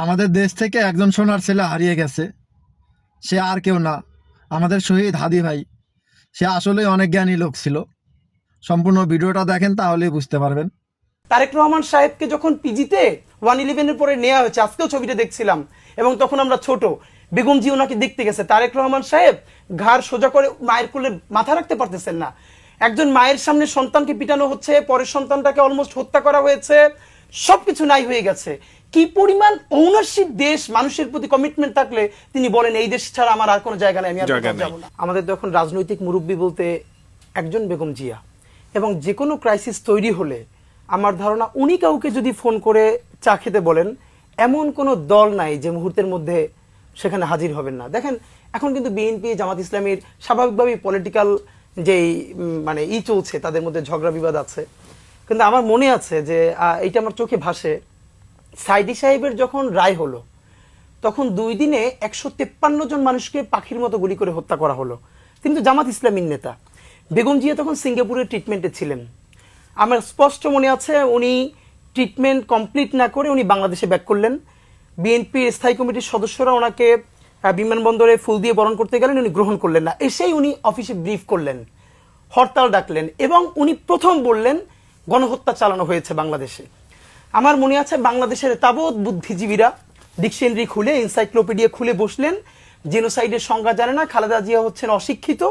আমাদের দেশ থেকে একজন সোনার ছেলে হারিয়ে গেছে। সে আর কেউ না, আমাদের শহীদ হাদি ভাই। সে আসলেই অনেক জ্ঞানী লোক ছিল। সম্পূর্ণ ভিডিওটা দেখেন, তাহলেই বুঝতে পারবেন। তারেক রহমান সাহেবকে যখন পিজিতে 111-এর পরে নেওয়া হয়েছে, আজকেও ছবিটা দেখছিলাম, এবং তখন আমরা ছোট, বেগম জি ওনাকে দেখতে গেছে। তারেক রহমান সাহেব ঘাড় সোজা করে মায়ের কোলে মাথা রাখতে পারতেছেন না। একজন মায়ের সামনে সন্তানকে পিটানো হচ্ছে, পরের সন্তানটাকে অলমোস্ট হত্যা করা হয়েছে, সবকিছু নাই হয়ে গেছে। কি পরিমাণ ওনারশিপ দেশ, মানুষের প্রতি কমিটমেন্ট থাকলে তিনি বলেন এই দেশ ছাড়া আমার আর কোনো জায়গা নেই, আমি আর কোথাও যাবো না। আমাদের তো এখন রাজনৈতিক মুরব্বী বলতে একজন বেগম জিয়া, এবং যে কোনো ক্রাইসিস তৈরি হলে আমার ধারণা উনি কাউকে যদি ফোন করে চা খেতে বলেন, এমন কোনো দল নাই যে মুহূর্তের মধ্যে সেখানে হাজির হবেন না। দেখেন, এখন কিন্তু বিএনপি, জামাত ইসলামীর স্বাভাবিকভাবেই পলিটিক্যাল যেই মানে চলছে, তাদের মধ্যে ঝগড়া বিবাদ আছে। কিন্তু আমার মনে আছে যে এইটা আমার চোখে ভাসে, সাইদি সাহেবের যখন রায় হলো, তখন 2 দিনে 153 জন মানুষকে পাখির মতো গুলি করে হত্যা করা হলো। কিন্তু জামাত ইসলামীর নেতা বেগম জিয়া তখন সিঙ্গাপুরের ট্রিটমেন্টে ছিলেন। আমার স্পষ্ট মনে আছে, উনি ট্রিটমেন্ট কমপ্লিট না করে উনি বাংলাদেশে ব্যাক করলেন। বিএনপির স্থায়ী কমিটির সদস্যরা ওনাকে বিমানবন্দরে ফুল দিয়ে বরণ করতে গেলেন, উনি গ্রহণ করলেন না। এসেই উনি অফিসে ব্রিফ করলেন, হরতাল ডাকলেন, এবং উনি প্রথম বললেন গণহত্যা চালানো হয়েছে বাংলাদেশে। আমার মনে আছে বাংলাদেশের তাবৎ বুদ্ধিজীবীরা ডিকশনারি খুলে, এনসাইক্লোপিডিয়া খুলে বসলেন, জেনোসাইডের সংজ্ঞা জানে না, খালেদা জিয়া হচ্ছেন অশিক্ষিত,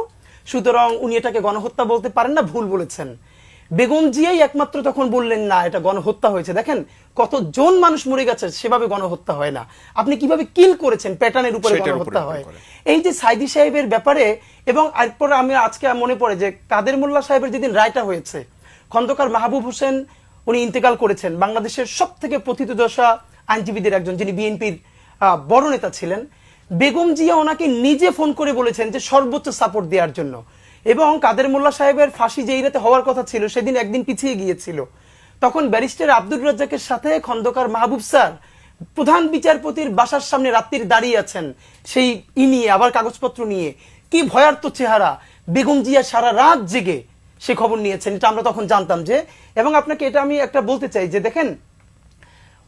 সুতরাং উনি এটাকে গণহত্যা বলতে পারেন না, ভুল বলেছেন। বেগম জিয়াই একমাত্র তখন বললেন না, এটা গণহত্যা হয়েছে। দেখেন কতজন মানুষ মরে গেছে, সেভাবে গণহত্যা হয় না। আপনি কিভাবে কিল করেছেন প্যাটার্নের উপরে গণহত্যা হয়। এই যে সাইদি সাহেবের ব্যাপারে, এবং এরপরে আমি আজকে মনে পড়ে যে কাদের মোল্লা সাহেবের যেদিন রায়টা হয়েছে, খন্দকার মাহবুব হোসেন উনি ইন্তেকাল করেছেন, বাংলাদেশের সব থেকে প্রথিতযশা আইনজীবীদের একজন, যিনি বিএনপির বড় নেতা ছিলেন। বেগম জিয়া ওনাকে নিজে ফোন করে বলেছেন যে সর্বোচ্চ সাপোর্ট দেওয়ার জন্য, এবং কাদের মোল্লা সাহেবের ফাঁসি যেই রাতে হওয়ার কথা ছিল সেদিন একদিন পিছিয়ে গিয়েছিল। তখন ব্যারিস্টার আব্দুর রাজ্জাকের সাথে খন্দকার মাহবুব স্যার প্রধান বিচারপতির বাসার সামনে রাত্রির দাঁড়িয়ে আছেন, সেই নিয়ে আবার কাগজপত্র নিয়ে। কি ভয়ার্ত চেহারা! বেগম জিয়া সারা রাত জেগে সে খবর নিয়েছেন, এটা আমরা তখন জানতাম যে। এবং আপনাকে এটা আমি একটা বলতে চাই যে দেখেন,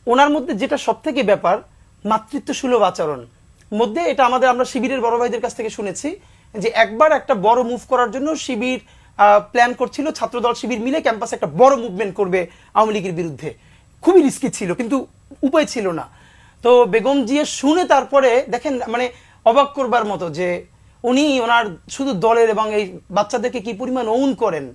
ওনার মধ্যে যেটা সব থেকে ব্যাপার, মাতৃত্ব সুলভ আচরণ মধ্যে, এটা আমরা শিবিরের বড় ভাইদের কাছ থেকে শুনেছি যে একবার একটা বড় মুভ করার জন্য শিবির প্ল্যান করছিল, ছাত্রদল শিবির মিলে ক্যাম্পাসে একটা বড় মুভমেন্ট করবে আওয়ামী লীগের বিরুদ্ধে। খুবই রিস্কি ছিল, কিন্তু উপায় ছিল না। তো বেগম জিয়া শুনে তারপরে দেখেন, মানে অবাক করবার মতো যে উনি ওনার শুধু দলের এবং এই বাচ্চাদেরকে কি পরিমাণ ওন করেন।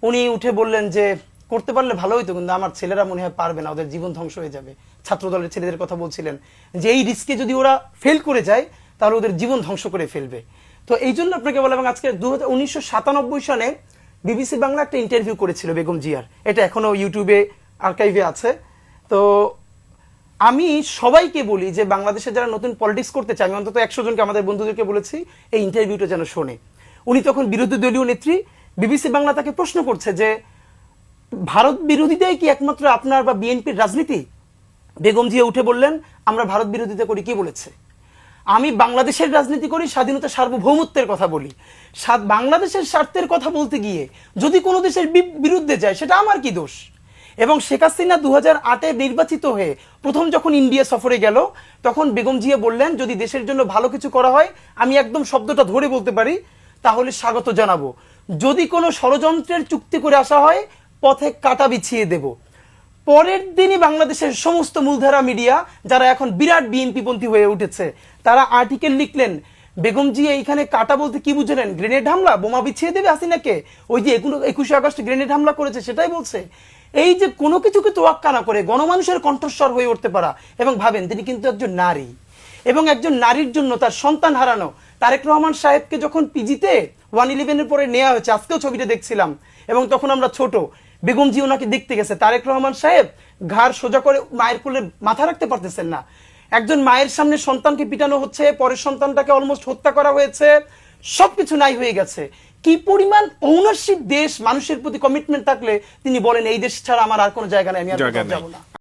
উনি উঠে বললেন যে করতে পারলে ভালো হইতো, কিন্তু আমার ছেলেরা মনে হয় পারবে না, ওদের জীবন ধ্বংস হয়ে যাবে। ছাত্র দলের ছেলেদের কথা বলছিলেন যে এই রিস্কে যদি ওরা ফেল করে যায় তাহলে ওদের জীবন ধ্বংস করে ফেলবে। তো এই জন্য আপনাকে বলা, এবং আজকে 1997 সালে বিবিসি বাংলা একটা ইন্টারভিউ করেছিল বেগম জিয়ার, এটা এখনো ইউটিউবে আর্কাইভে আছে। তো আমি সবাইকে বলি যে বাংলাদেশে যারা নতুন পলিটিক্স করতে চায়, আমি অন্তত 100 জনকে আমাদের বন্ধুদেরকে বলেছি এই ইন্টারভিউটা যেন শোনে। উনি তখন বিরোধী দলীয় নেত্রী, বিবিসি বাংলা তাকে প্রশ্ন করছে যে ভারত বিরোধিতাই কি একমাত্র আপনার বা বিএনপির রাজনীতি? বেগম জিয়া উঠে বললেন, আমরা ভারত বিরোধিতা করি, কি বলেছে? আমি বাংলাদেশের রাজনীতি করি, স্বাধীনতা সার্বভৌমত্বের কথা বলি। বাংলাদেশের স্বার্থের কথা বলতে গিয়ে যদি কোনো দেশের বিরুদ্ধে যায়, সেটা আমার কি দোষ? এবং শেখ হাসিনা 2008-এ নির্বাচিত হয়ে প্রথম যখন ইন্ডিয়া সফরে গেল, তখন বেগম জিয়া বললেন যদি দেশের জন্য ভালো কিছু করা হয়, আমি একদম শব্দটা ধরে বলতে পারি, তাহলে স্বাগত জানাবো। যদি কোনো ষড়যন্ত্রের চুক্তি করে আসা হয়, পথে কাঁটা বিছিয়ে দেব। পরের দিনই বাংলাদেশের সমস্ত মূলধারা মিডিয়া, যারা এখন বিরাট বিএনপি পন্থী হয়ে উঠেছে, তারা আর্টিকেল লিখলেন বেগম জি এইখানে কাটা বলতে কি বুঝলেন? গ্রেনেড হামলা, বোমা বিছিয়ে দেবে হাসিনাকে, ওই যে 21শে আগস্ট গ্রেনেড হামলা করেছে সেটাই বলছে। এই যে কোনো কিছুকে তোয়াক্কা না করে গণমানুষের কণ্ঠস্বর হয়ে উঠতে পারা, এবং ভাবেন তিনি কিন্তু একজন নারী, এবং একজন নারীর জন্য তার সন্তান হারানো। তারেক রহমান সাহেবকে যখন পিজিতে 111-এর পরে নেওয়া হয়েছে, আজকেও ছবিটা দেখছিলাম, এবং তখন আমরা ছোট, বেগম জি ওনাকে দেখতে গেছে। তারেক রহমান সাহেব ঘাড় সোজা করে মায়ের কোলে মাথা রাখতে পারতেছেন না। একজন মায়ের সামনে সন্তানকে পিটানো হচ্ছে, পরের সন্তানটাকে অলমোস্ট হত্যা করা হয়েছে, সবকিছু নাই হয়ে গেছে। কি পরিমাণ ওনারশিপ দেশ, মানুষের প্রতি কমিটমেন্ট থাকলে তিনি বলেন এই দেশ ছাড়া আমার আর কোনো জায়গা নেই, আমি আর কোথাও যাব না।